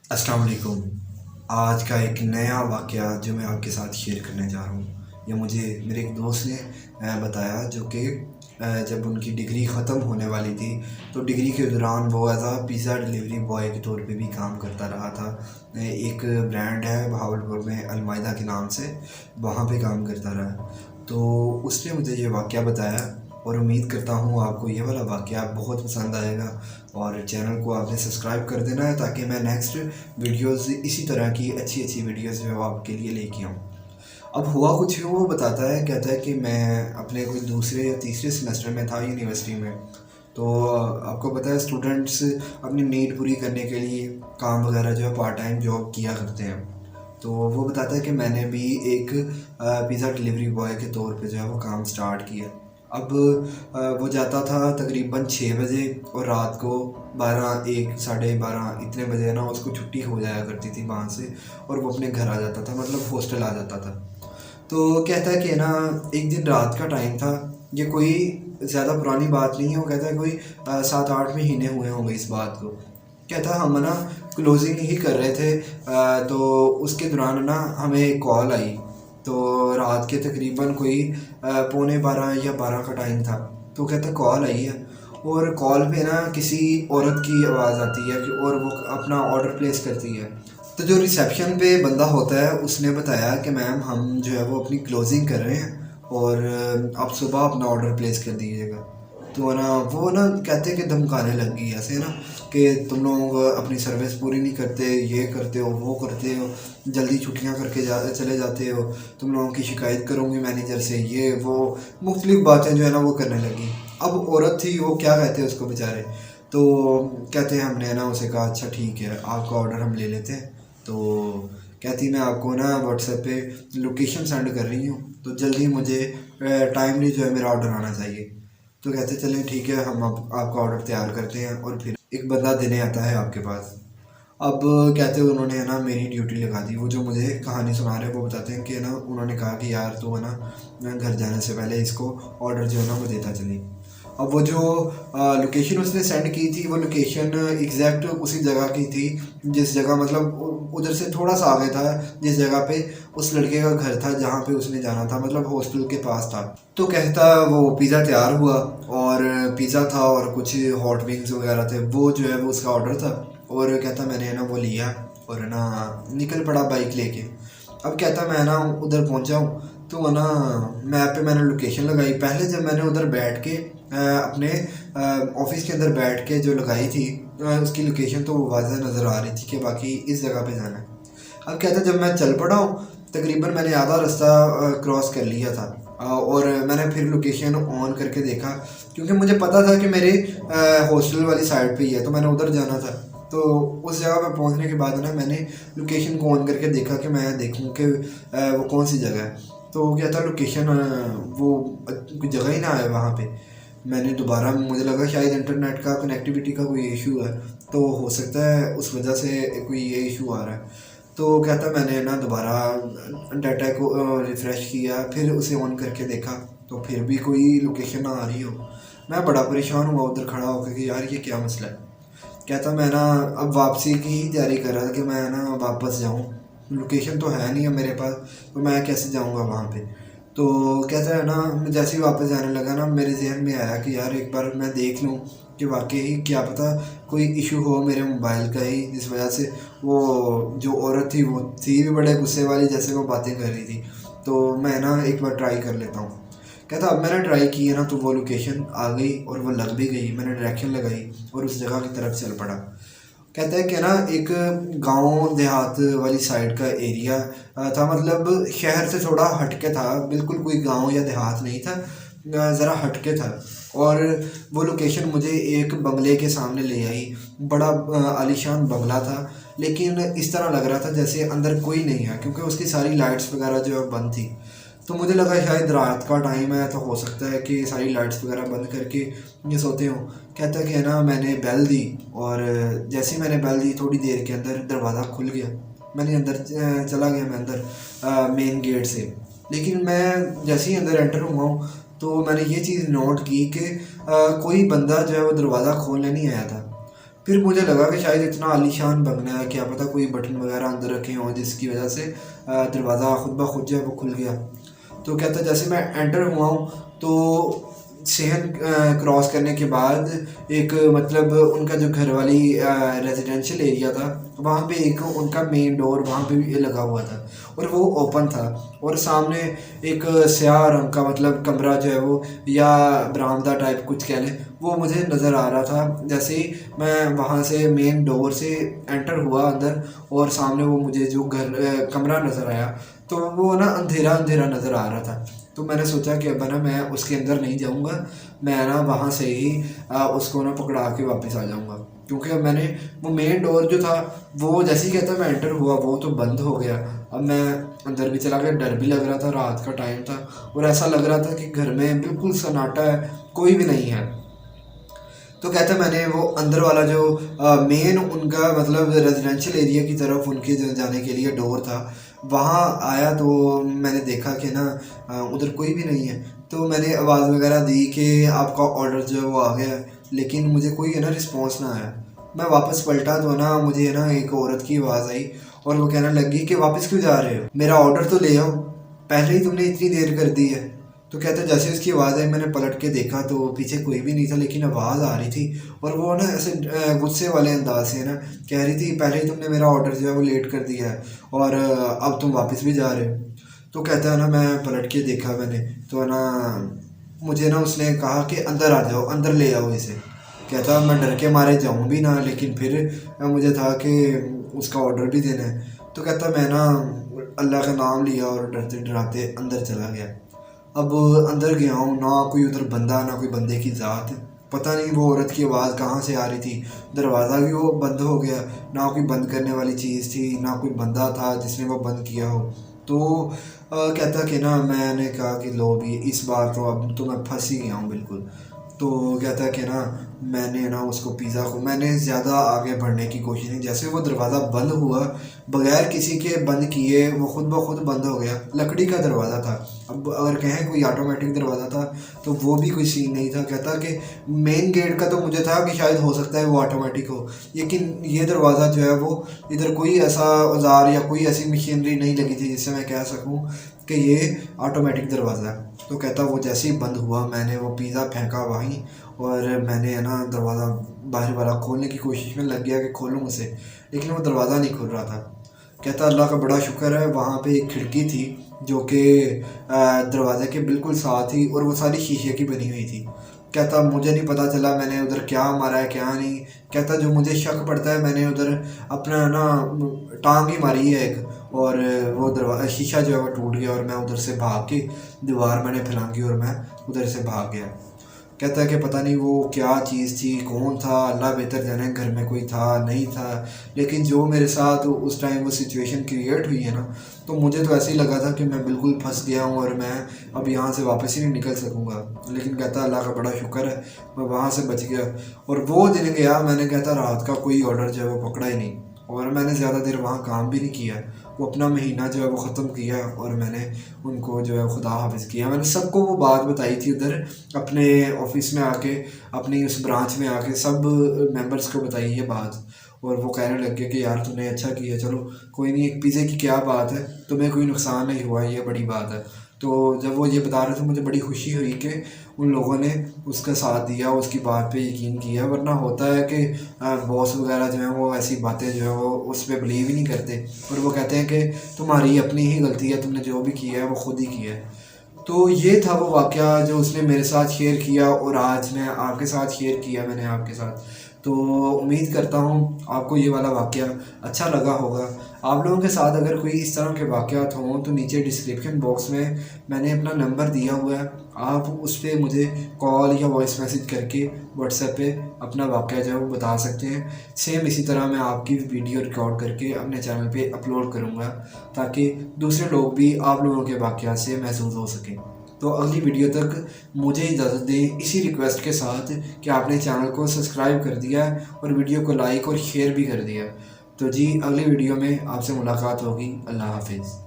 अस्सलाम वालेकुम। आज का एक नया वाक़या जो मैं आपके साथ शेयर करने जा रहा हूँ, ये मुझे मेरे एक दोस्त ने बताया, जो कि जब उनकी डिग्री ख़त्म होने वाली थी, तो डिग्री के दौरान वो एज़ पिज़्ज़ा डिलीवरी बॉय के तौर पे भी काम करता रहा था। एक ब्रांड है बहावलपुर में अलमाइदा के नाम से, वहाँ पे काम करता रहा। तो उसने मुझे ये वाक़या बताया और उम्मीद करता हूँ आपको ये वाला वाक़या बहुत पसंद आएगा, और चैनल को आपने सब्सक्राइब कर देना है ताकि मैं नेक्स्ट वीडियोस इसी तरह की अच्छी अच्छी वीडियोस जो है वो आपके लिए लेके आऊँ। अब हुआ कुछ यूँ, वो बताता है, कहता है कि मैं अपने कोई दूसरे या तीसरे सेमेस्टर में था यूनिवर्सिटी में। तो आपको पता है स्टूडेंट्स अपनी नीड पूरी करने के लिए काम वगैरह जो है पार्ट टाइम जॉब किया करते हैं। तो वो बताता है कि मैंने भी एक पिज़्ज़ा डिलीवरी बॉय के तौर पे जो है वो काम स्टार्ट किया। अब वो जाता था तकरीबन 6 बजे, और रात को 12, 1, साढ़े 12 इतने बजे ना उसको छुट्टी हो जाया करती थी वहाँ से, और वो अपने घर आ जाता था, मतलब हॉस्टल आ जाता था। तो कहता है कि ना एक दिन रात का टाइम था, ये कोई ज़्यादा पुरानी बात नहीं है। वो कहता है कोई 7-8 महीने हुए होंगे इस बात को। कहता है हम ना क्लोजिंग ही कर रहे थे, तो उसके दौरान ना हमें एक कॉल आई। तो रात के तकरीबन कोई पौने 12 या 12 का टाइम था। तो कहता कॉल आई है, और कॉल पे ना किसी औरत की आवाज़ आती है और वो अपना ऑर्डर प्लेस करती है। तो जो रिसेप्शन पे बंदा होता है उसने बताया कि मैम हम जो है वो अपनी क्लोजिंग कर रहे हैं, और आप सुबह अपना ऑर्डर प्लेस कर दीजिएगा। तो ना वो ना कहते कि धमकाने लग गई ऐसे ना, कि तुम लोग अपनी सर्विस पूरी नहीं करते, ये करते हो वो करते हो, जल्दी छुट्टियां करके चले जाते हो, तुम लोगों की शिकायत करूँगी मैनेजर से, ये वो मुख्तलिफ बातें जो है ना वो करने लगी। अब औरत थी, वो क्या कहते हैं उसको बेचारे। तो कहते हैं हमने ना उसे कहा अच्छा ठीक है आपका ऑर्डर हम ले लेते हैं। तो कहती मैं आपको ना व्हाट्सएप पे लोकेशन सेंड कर रही हूँ, तो जल्दी मुझे टाइमली जो है मेरा ऑर्डर आना चाहिए। तो कहते चलें ठीक है, हम आपका ऑर्डर तैयार करते हैं और फिर एक बंदा देने आता है आपके पास। अब कहते हैं उन्होंने है ना मेरी ड्यूटी लगा दी। वो जो मुझे कहानी सुना रहे हैं वो बताते हैं कि ना उन्होंने कहा कि यार तो है ना घर जाने से पहले इसको ऑर्डर जो है ना वो देता चली। अब वो जो लोकेशन उसने सेंड की थी, वो लोकेशन एग्जैक्ट उसी जगह की थी जिस जगह, मतलब उधर से थोड़ा सा आगे था, जिस जगह पे उस लड़के का घर था जहाँ पे उसने जाना था, मतलब हॉस्टल के पास था। तो कहता वो पिज़्ज़ा तैयार हुआ, और पिज़्ज़ा था और कुछ हॉट विंग्स वगैरह थे, वो जो है वो उसका ऑर्डर था। और कहता मैंने ना वो लिया और ना निकल पड़ा बाइक लेके। अब कहता मैं ना उधर पहुंचा हूँ, तो ना मैप पे मैंने लोकेशन लगाई। पहले जब मैंने उधर बैठ के अपने ऑफिस के अंदर बैठ के जो लगाई थी उसकी लोकेशन, तो वो वाज़ह नज़र आ रही थी कि बाकी इस जगह पे जाना है। अब कहता जब मैं चल पड़ा हूँ, तकरीबन मैंने आधा रास्ता क्रॉस कर लिया था, और मैंने फिर लोकेशन ऑन करके देखा, क्योंकि मुझे पता था कि मेरे हॉस्टल वाली साइड पे ही है, तो मैंने उधर जाना था। तो उस जगह पे पहुंचने के बाद ना मैंने लोकेशन को ऑन करके देखा कि मैं देखूं कि वो कौन सी जगह है। तो क्या था लोकेशन वो कोई जगह ही ना आया वहाँ पे। मैंने दोबारा, मुझे लगा शायद इंटरनेट का कनेक्टिविटी का कोई इशू है, तो हो सकता है उस वजह से कोई ये इशू आ रहा है। तो कहता मैंने ना दोबारा डाटा को रिफ़्रेश किया, फिर उसे ऑन करके देखा, तो फिर भी कोई लोकेशन ना आ रही हो। मैं बड़ा परेशान हुआ उधर खड़ा होकर कि यार ये क्या मसला है। कहता मैं ना अब वापसी की ही तैयारी कर रहा था कि मैं ना वापस जाऊं, लोकेशन तो है नहीं है मेरे पास, तो मैं कैसे जाऊंगा वहाँ पे। तो कहता है ना मैं जैसे ही वापस जाने लगा ना, मेरे जहन में आया कि यार एक बार मैं देख लूँ कि वाकई ही क्या पता कोई इशू हो मेरे मोबाइल का ही, जिस वजह से वो जो औरत थी वो थी भी बड़े गुस्से वाली, जैसे वो बातें कर रही थी। तो मैं ना एक बार ट्राई कर लेता हूँ। कहता अब मैंने ट्राई की है ना, तो वो लोकेशन आ गई और वो लग भी गई। मैंने डायरेक्शन लगाई और उस जगह की तरफ चल पड़ा। कहता है कि ना एक गांव देहात वाली साइड का एरिया था, मतलब शहर से थोड़ा हटके था, बिल्कुल कोई गांव या देहात नहीं था, ज़रा हटके था। और वो लोकेशन मुझे एक बंगले के सामने ले आई। बड़ा आलीशान बंगला था, लेकिन इस तरह लग रहा था जैसे अंदर कोई नहीं है, क्योंकि उसकी सारी लाइट्स वगैरह जो है बंद थी। तो मुझे लगा शायद रात का टाइम है, तो हो सकता है कि सारी लाइट्स वगैरह बंद करके ये सोते हो। कहता है कि ना मैंने बेल दी, और जैसे ही मैंने बेल दी थोड़ी देर के अंदर दरवाज़ा खुल गया। मैंने अंदर चला गया, मैं अंदर मेन गेट से। लेकिन मैं जैसे ही अंदर एंटर हुआ हूँ, तो मैंने ये चीज़ नोट की कि कोई बंदा जो है वो दरवाज़ा खोलने नहीं आया था। फिर मुझे लगा कि शायद इतना आलीशान बंगला है, क्या पता कोई बटन वगैरह अंदर रखे हों जिसकी वजह से दरवाज़ा खुद ब खुद जो है वो खुल गया। तो कहता जैसे मैं एंटर हुआ हूँ तो सहन क्रॉस करने के बाद एक मतलब उनका जो घर वाली रेजिडेंशियल एरिया था, वहाँ पे एक उनका मेन डोर वहाँ पे भी लगा हुआ था और वो ओपन था, और सामने एक स्याह रंग का मतलब कमरा जो है वो या बरामदा टाइप कुछ कह लें, वो मुझे नज़र आ रहा था। जैसे ही मैं वहाँ से मेन डोर से एंटर हुआ अंदर, और सामने वो मुझे जो कमरा नज़र आया, तो वो ना अंधेरा अंधेरा नज़र आ रहा था। तो मैंने सोचा कि अब ना मैं उसके अंदर नहीं जाऊंगा, मैं ना वहाँ से ही उसको ना पकड़ा के वापस आ जाऊंगा, क्योंकि अब मैंने वो मेन डोर जो था वो जैसे ही कहता मैं एंटर हुआ वो तो बंद हो गया। अब मैं अंदर भी चला गया, डर भी लग रहा था, रात का टाइम था और ऐसा लग रहा था कि घर में बिल्कुल सन्नाटा है, कोई भी नहीं है। तो कहते मैंने वो अंदर वाला जो मेन उनका मतलब रेजिडेंशियल एरिया की तरफ उनके जाने के लिए डोर था, वहाँ आया तो मैंने देखा कि ना उधर कोई भी नहीं है। तो मैंने आवाज़ वगैरह दी कि आपका ऑर्डर जो है वो आ गया है, लेकिन मुझे कोई है ना रिस्पॉन्स ना आया। मैं वापस पलटा तो ना मुझे ना एक औरत की आवाज़ आई और वो कहने लगी कि वापस क्यों जा रहे हो, मेरा ऑर्डर तो ले आओ, पहले ही तुमने इतनी देर कर दी है। तो कहते जैसे उसकी आवाज़ आई मैंने पलट के देखा तो पीछे कोई भी नहीं था, लेकिन आवाज़ आ रही थी और वो ना ऐसे गुस्से वाले अंदाज से ना कह रही थी पहले ही तुमने मेरा ऑर्डर जो है वो लेट कर दिया है और अब तुम वापस भी जा रहे हो। तो कहता है ना मैं पलट के देखा मैंने तो ना मुझे ना उसने कहा कि अंदर आ जाओ, अंदर ले आओ इसे। कहता मैं डर के मारे जाऊँ भी ना, लेकिन फिर मुझे था कि उसका ऑर्डर भी देना है। तो कहता मैं ना अल्लाह का नाम लिया और डरते डराते अंदर चला गया। अब अंदर गया हूँ, ना कोई उधर बंदा ना कोई बंदे की ज़ात, पता नहीं वो औरत की आवाज़ कहाँ से आ रही थी। दरवाज़ा भी वो बंद हो गया, ना कोई बंद करने वाली चीज़ थी, ना कोई बंदा था जिसने वो बंद किया हो। तो कहता कि ना मैंने कहा कि लो भी इस बार तो अब तो मैं फंस ही गया हूँ बिल्कुल। तो कहता कि ना मैंने ना उसको पिज़्ज़ा को मैंने ज़्यादा आगे बढ़ने की कोशिश नहीं, जैसे वो दरवाज़ा बंद हुआ बगैर किसी के बंद किए वो खुद ब खुद बंद हो गया। लकड़ी का दरवाज़ा था, अब अगर कहें कोई ऑटोमेटिक दरवाज़ा था तो वो भी कोई सीन नहीं था। कहता कि मेन गेट का तो मुझे था कि शायद हो सकता है वो ऑटोमेटिक हो, लेकिन ये दरवाज़ा जो है वो इधर कोई ऐसा औजार या कोई ऐसी मशीनरी नहीं लगी थी जिससे मैं कह सकूँ कि ये ऑटोमेटिक दरवाज़ा है। तो कहता वो जैसे ही बंद हुआ मैंने वो पिज़्ज़ा फेंका वहीं और मैंने है ना दरवाज़ा बाहर वाला खोलने की कोशिश में लग गया कि खोलूँ उसे, लेकिन वो दरवाज़ा नहीं खुल रहा था। कहता अल्लाह का बड़ा शुक्र है वहाँ पे एक खिड़की थी जो कि दरवाज़े के बिल्कुल साथ ही, और वो सारी शीशे की बनी हुई थी। कहता मुझे नहीं पता चला मैंने उधर क्या मारा है क्या नहीं। कहता जो मुझे शक पड़ता है मैंने उधर अपना ना टांग ही मारी है एक, और वो दरवाज़ा शीशा जो है वो टूट गया और मैं उधर से भाग के दीवार मैंने फैलांगी और मैं उधर से भाग गया। कहता है कि पता नहीं वो क्या चीज़ थी, कौन था, अल्लाह बेहतर जाने, घर में कोई था नहीं था, लेकिन जो मेरे साथ उस टाइम वो सिचुएशन क्रिएट हुई है ना, तो मुझे तो ऐसे ही लगा था कि मैं बिल्कुल फंस गया हूँ और मैं अब यहाँ से वापस ही नहीं निकल सकूँगा। लेकिन कहता अल्लाह का बड़ा शुक्र है मैं वहाँ से बच गया। और वो दिन गया मैंने कहता रात का कोई ऑर्डर जो है वो पकड़ा ही नहीं, और मैंने ज़्यादा देर वहाँ काम भी नहीं किया। वो अपना महीना जो है वो ख़त्म किया और मैंने उनको जो है खुदा हाफिज़ किया। मैंने सबको वो बात बताई थी उधर अपने ऑफिस में आके, अपनी उस ब्रांच में आके सब मेंबर्स को बताई ये बात, और वो कहने लग गए कि यार तूने अच्छा किया, चलो कोई नहीं, एक पिज़्ज़े की क्या बात है, तुम्हें कोई नुकसान नहीं हुआ, ये बड़ी बात है। तो जब वो ये बता रहे थे मुझे बड़ी खुशी हुई कि उन लोगों ने उसका साथ दिया, उसकी बात पे यकीन किया। वरना होता है कि बॉस वगैरह जो है वो ऐसी बातें जो है वो उस पर बिलीव ही नहीं करते, और वो कहते हैं कि तुम्हारी अपनी ही गलती है, तुमने जो भी किया है वो खुद ही किया है। तो ये था वो वाक़या जो उसने मेरे साथ शेयर किया और आज मैं आपके साथ शेयर किया मैंने आपके साथ। तो उम्मीद करता हूँ आपको ये वाला वाक़या अच्छा लगा होगा। आप लोगों के साथ अगर कोई इस तरह के वाक़यात हों तो नीचे डिस्क्रिप्शन बॉक्स में मैंने अपना नंबर दिया हुआ है, आप उस पर मुझे कॉल या वॉइस मैसेज करके व्हाट्सएप पे अपना वाक़या जो है वो बता सकते हैं। सेम इसी तरह मैं आपकी वीडियो रिकॉर्ड करके अपने चैनल पे अपलोड करूँगा ताकि दूसरे लोग भी आप लोगों के वाक़यात से महसूस हो सकें। तो अगली वीडियो तक मुझे इजाज़त दें इसी रिक्वेस्ट के साथ कि आपने चैनल को सब्सक्राइब कर दिया और वीडियो को लाइक और शेयर भी कर दिया। तो जी अगली वीडियो में आपसे मुलाकात होगी। अल्लाह हाफिज़।